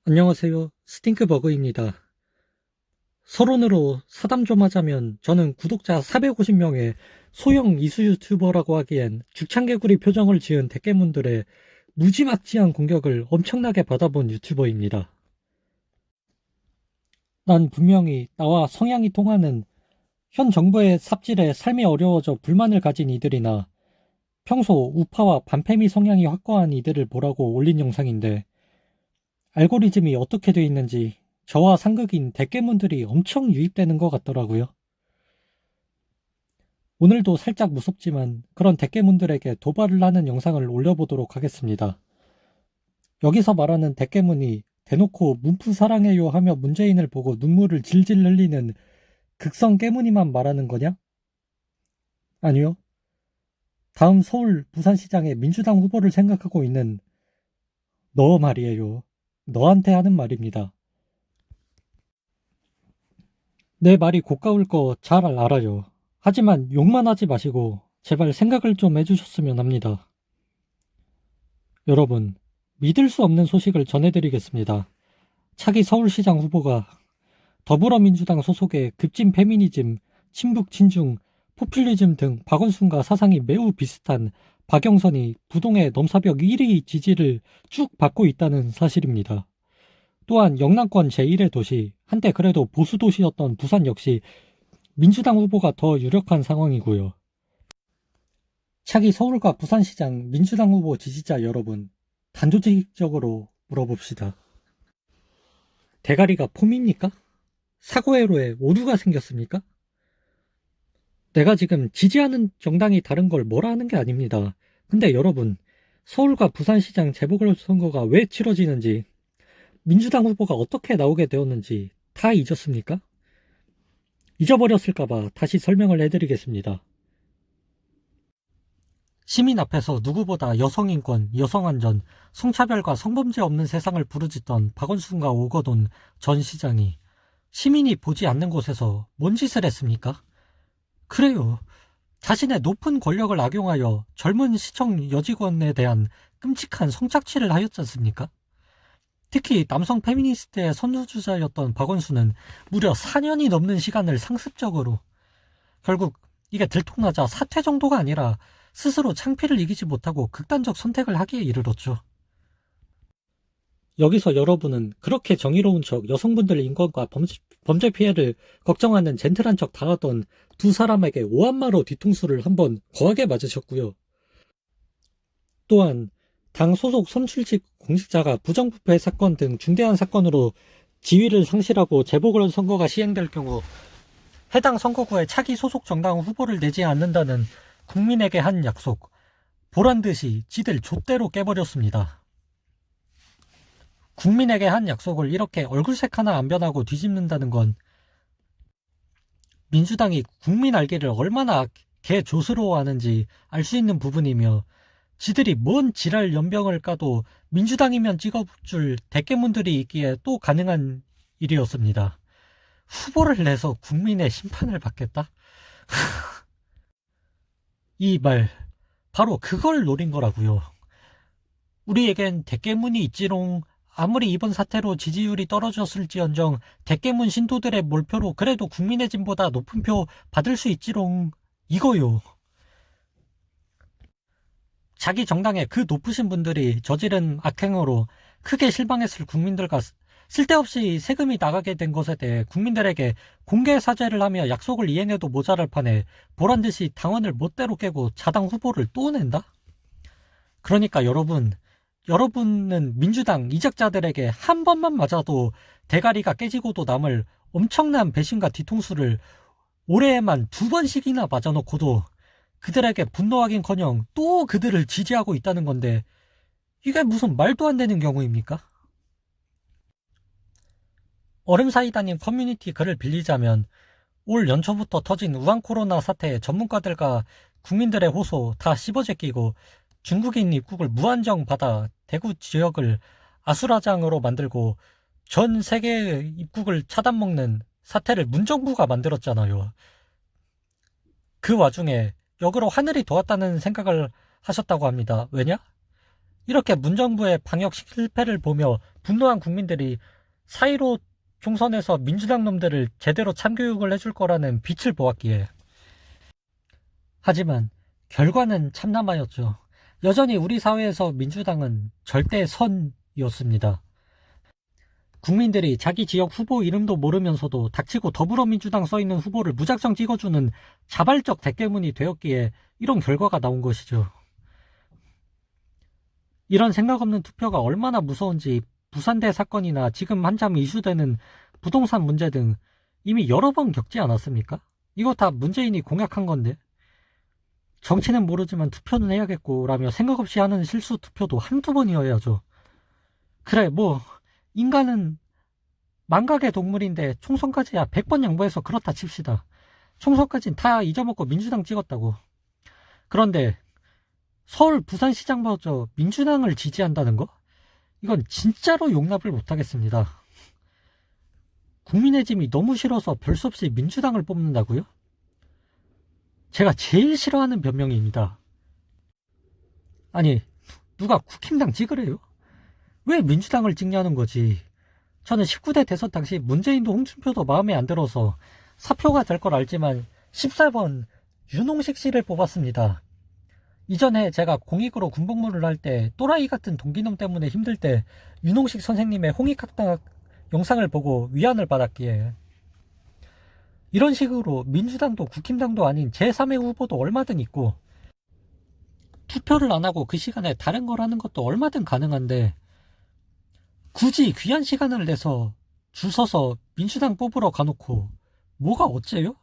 안녕하세요. 스팅크버그입니다. 서론으로 사담 좀 하자면 저는 구독자 450명의 소형 이수 유튜버라고 하기엔 죽창개구리 표정을 지은 대깨문들의 무지막지한 공격을 엄청나게 받아본 유튜버입니다. 난 분명히 나와 성향이 통하는 현 정부의 삽질에 삶이 어려워져 불만을 가진 이들이나 평소 우파와 반패미 성향이 확고한 이들을 보라고 올린 영상인데 알고리즘이 어떻게 돼 있는지 저와 상극인 대깨문들이 엄청 유입되는 것 같더라고요. 오늘도 살짝 무섭지만 그런 대깨문들에게 도발을 하는 영상을 올려보도록 하겠습니다. 여기서 말하는 대깨문이 대놓고 문프 사랑해요 하며 문재인을 보고 눈물을 질질 흘리는 극성 깨문이만 말하는 거냐? 아니요. 다음 서울 부산시장의 민주당 후보를 생각하고 있는 너 말이에요. 너한테 하는 말입니다. 내 말이 고가울 거 잘 알아요. 하지만 욕만 하지 마시고 제발 생각을 좀 해주셨으면 합니다. 여러분, 믿을 수 없는 소식을 전해드리겠습니다. 차기 서울시장 후보가 더불어민주당 소속의 급진 페미니즘, 친북 친중, 포퓰리즘 등 박원순과 사상이 매우 비슷한 박영선이 부동의 넘사벽 1위 지지를 쭉 받고 있다는 사실입니다. 또한 영남권 제1의 도시, 한때 그래도 보수 도시였던 부산 역시 민주당 후보가 더 유력한 상황이고요. 차기 서울과 부산시장 민주당 후보 지지자 여러분, 단도직입적으로 물어봅시다. 대가리가 폼입니까? 사고회로에 오류가 생겼습니까? 내가 지금 지지하는 정당이 다른 걸 뭐라 하는 게 아닙니다. 근데 여러분, 서울과 부산시장 재보궐선거가 왜 치러지는지, 민주당 후보가 어떻게 나오게 되었는지 다 잊었습니까? 잊어버렸을까봐 다시 설명을 해드리겠습니다. 시민 앞에서 누구보다 여성인권, 여성안전, 성차별과 성범죄 없는 세상을 부르짖던 박원순과 오거돈 전 시장이 시민이 보지 않는 곳에서 뭔 짓을 했습니까? 그래요. 자신의 높은 권력을 악용하여 젊은 시청 여직원에 대한 끔찍한 성착취를 하였지 않습니까? 특히 남성 페미니스트의 선두주자였던 박원순은 무려 4년이 넘는 시간을 상습적으로 결국 이게 들통나자 사퇴 정도가 아니라 스스로 창피를 이기지 못하고 극단적 선택을 하기에 이르렀죠. 여기서 여러분은 그렇게 정의로운 척 여성분들 인권과 범죄 피해를 걱정하는 젠틀한 척 다하던 두 사람에게 오한마로 뒤통수를 한번 거하게 맞으셨고요. 또한 당 소속 선출직 공직자가 부정부패 사건 등 중대한 사건으로 지위를 상실하고 재보궐선거가 시행될 경우 해당 선거구에 차기 소속 정당 후보를 내지 않는다는 국민에게 한 약속, 보란듯이 지들 좆대로 깨버렸습니다. 국민에게 한 약속을 이렇게 얼굴색 하나 안 변하고 뒤집는다는 건 민주당이 국민 알기를 얼마나 개조스러워하는지 알 수 있는 부분이며 지들이 뭔 지랄 연병을 까도 민주당이면 찍어줄 대깨문들이 있기에 또 가능한 일이었습니다. 후보를 내서 국민의 심판을 받겠다? 이 말 바로 그걸 노린 거라고요. 우리에겐 대깨문이 있지롱. 아무리 이번 사태로 지지율이 떨어졌을지언정 대깨문 신도들의 몰표로 그래도 국민의 진보다 높은 표 받을 수 있지롱. 이거요. 자기 정당의 그 높으신 분들이 저지른 악행으로 크게 실망했을 국민들과 쓸데없이 세금이 나가게 된 것에 대해 국민들에게 공개 사죄를 하며 약속을 이행해도 모자랄 판에 보란듯이 당원을 멋대로 깨고 자당 후보를 또 낸다? 그러니까 여러분은 민주당 이적자들에게 한 번만 맞아도 대가리가 깨지고도 남을 엄청난 배신과 뒤통수를 올해에만 2번씩이나 맞아놓고도 그들에게 분노하긴커녕 또 그들을 지지하고 있다는 건데 이게 무슨 말도 안 되는 경우입니까? 얼음사이다님 커뮤니티 글을 빌리자면 올 연초부터 터진 우한 코로나 사태에 전문가들과 국민들의 호소 다 씹어제끼고 중국인 입국을 무한정 받아 대구 지역을 아수라장으로 만들고 전 세계의 입국을 차단먹는 사태를 문정부가 만들었잖아요. 그 와중에 역으로 하늘이 도왔다는 생각을 하셨다고 합니다. 왜냐? 이렇게 문정부의 방역 실패를 보며 분노한 국민들이 4.15 총선에서 민주당 놈들을 제대로 참교육을 해줄 거라는 빛을 보았기에. 하지만 결과는 참담하였죠. 여전히 우리 사회에서 민주당은 절대 선이었습니다. 국민들이 자기 지역 후보 이름도 모르면서도 닥치고 더불어민주당 써있는 후보를 무작정 찍어주는 자발적 대깨문이 되었기에 이런 결과가 나온 것이죠. 이런 생각 없는 투표가 얼마나 무서운지 부산대 사건이나 지금 한참 이슈되는 부동산 문제 등 이미 여러 번 겪지 않았습니까? 이거 다 문재인이 공약한 건데. 정치는 모르지만 투표는 해야겠고 라며 생각 없이 하는 실수 투표도 한두 번이어야죠. 그래 뭐 인간은 망각의 동물인데 총선까지야 100번 양보해서 그렇다 칩시다. 총선까진 다 잊어먹고 민주당 찍었다고. 그런데 서울 부산시장마저 민주당을 지지한다는 거? 이건 진짜로 용납을 못하겠습니다. 국민의 짐이 너무 싫어서 별 수 없이 민주당을 뽑는다고요? 제가 제일 싫어하는 변명입니다. 아니 누가 국힘당 찍으래요? 왜 민주당을 찍냐는 거지. 저는 19대 대선 당시 문재인도 홍준표도 마음에 안 들어서 사표가 될 걸 알지만 14번 윤홍식 씨를 뽑았습니다. 이전에 제가 공익으로 군복무를 할 때 또라이 같은 동기놈 때문에 힘들 때 윤홍식 선생님의 홍익학당 영상을 보고 위안을 받았기에. 이런 식으로 민주당도 국힘당도 아닌 제3의 후보도 얼마든 있고 투표를 안 하고 그 시간에 다른 걸 하는 것도 얼마든 가능한데 굳이 귀한 시간을 내서 줄 서서 민주당 뽑으러 가놓고 뭐가 어째요?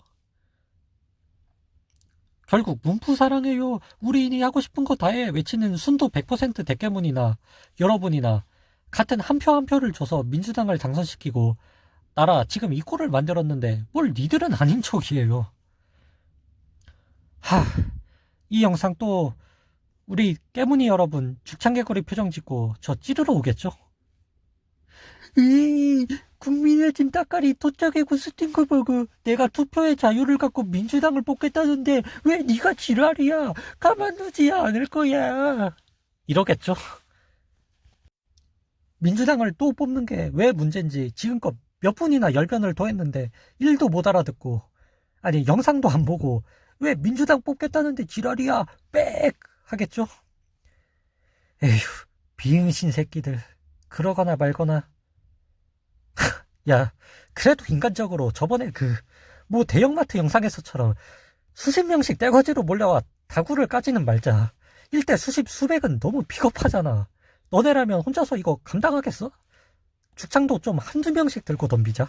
결국 문프 사랑해요 우리인이 하고 싶은 거 다 해 외치는 순도 100% 대깨문이나 여러분이나 같은 한 표 한 표를 줘서 민주당을 당선시키고 나라 지금 이 꼴을 만들었는데 뭘 니들은 아닌 척이에요. 이 영상 또 우리 깨문이 여러분 죽창개구리 표정 짓고 저 찌르러 오겠죠? 국민의 짐 따까리 토착해고 스팅커 버그 내가 투표의 자유를 갖고 민주당을 뽑겠다는데 왜 네가 지랄이야 가만두지 않을 거야 이러겠죠. 민주당을 또 뽑는 게 왜 문제인지 지금껏 몇 분이나 열변을 토했는데 1도 못 알아듣고 아니 영상도 안 보고 왜 민주당 뽑겠다는데 지랄이야 빽 하겠죠. 에휴 비응신 새끼들 그러거나 말거나. 야 그래도 인간적으로 저번에 뭐 대형마트 영상에서처럼 수십 명씩 떼거지로 몰려와 다구를 까지는 말자. 일대 수십 수백은 너무 비겁하잖아. 너네라면 혼자서 이거 감당하겠어? 죽창도 좀 한두 명씩 들고 덤비자.